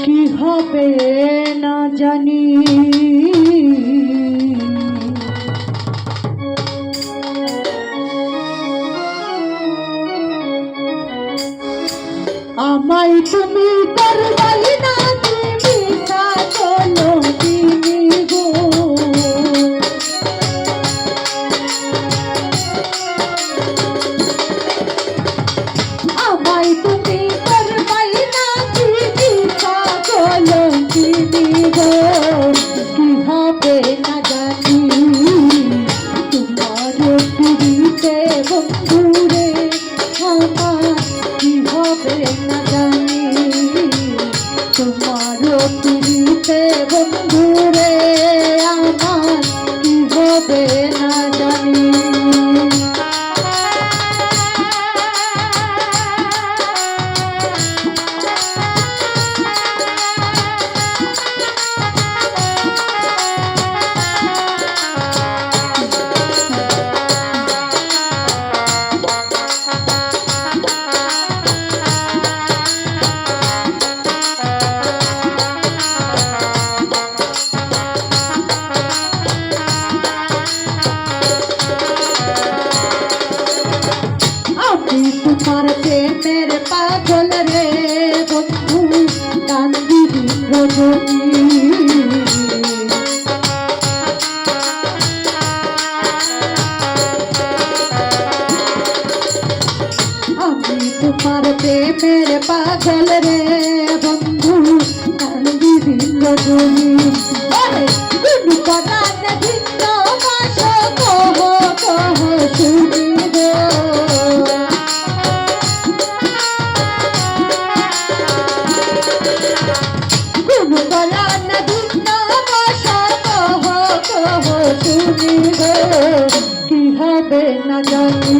কি হবে না জানি আমায় তুমি করবাই না মিছা চলো দিনি গো আমায় তুমি করবাই না মিছা চলো দিনি গো কি হবে না জানি তোমার পুরীতে বন্ধুরে আমার কি হবে না জানি তোমার পুরীতে বন্ধুরে আমার কি হবে না জানি তোমার প্রেমের পাগল রে বন্ধু কান্দি দিন রজনী আমি তোমার প্রেমের পাগল রে বন্ধু কান্দি দিন রজনী কোন কথা ভিন্ন বাস কহ কহ শুনি গো কি হবে না জানি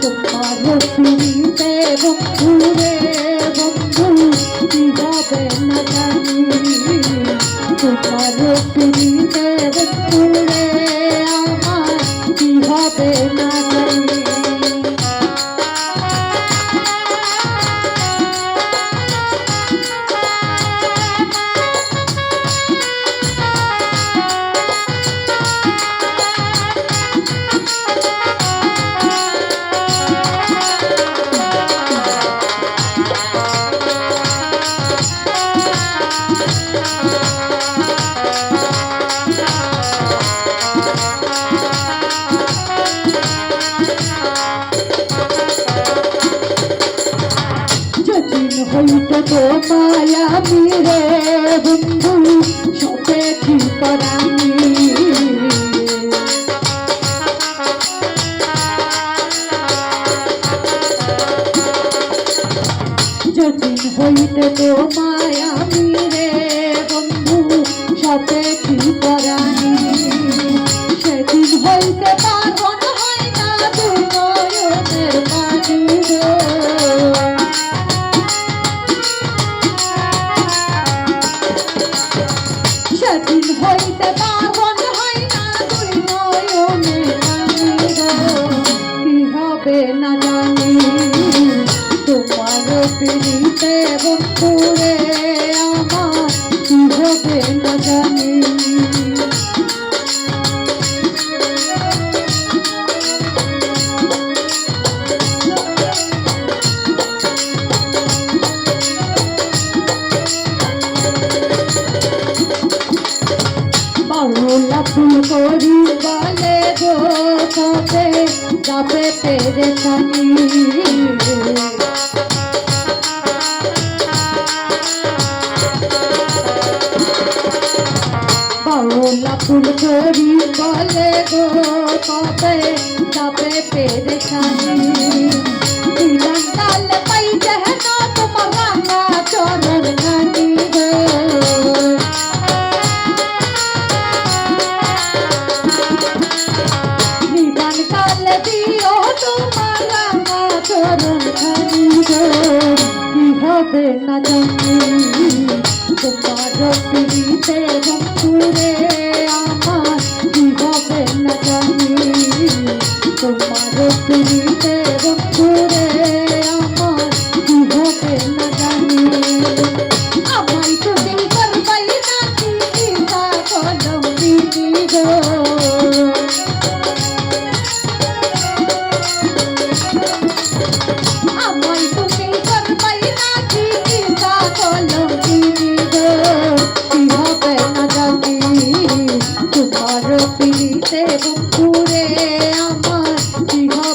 তোমার পুরীতে বন্ধুরে বন্ধু কি হবে না জানি তোমার পুরীতে বন্ধুরে আমার কি হবে না জানি হইতো তো মায়া মিরে বন্ধু সবে কি করানি যদিন হইতে তো মায়া মিরে বন্ধু সবে কি করানি সেদিন হইতে পাগল হয় না দুনয়নের পানি গো সেদিন হইতে পাগল হয় না দুই নয়নে পানি গো কি হবে না জানি তোমার পিড়িতে বন্ধুরে আমার কি হবে না জানি বাউলা ফুল করি বলে গো কবে যাবে পেরেছানি বাউলা ফুল করি বলে গো কবে যাবে পেরেছানি দিলাম তাল পাই যেন তোমার রাঙা চরণ খানি গো হবে না জানি তোমার পিড়িতে বন্ধুরে আমার কি হবে না জানি তোমার পিড়িতে বন্ধুরে আমার কি হবে না জানি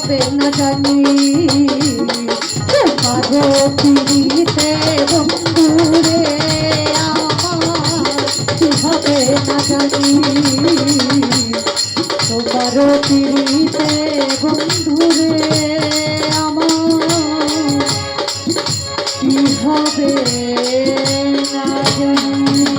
হবে না জানি তোমারও পিড়িতে বন্ধুরে আমার কি হবে না জানি তোমারও পিড়িতে বন্ধুরে আমার কি হবে না জানি।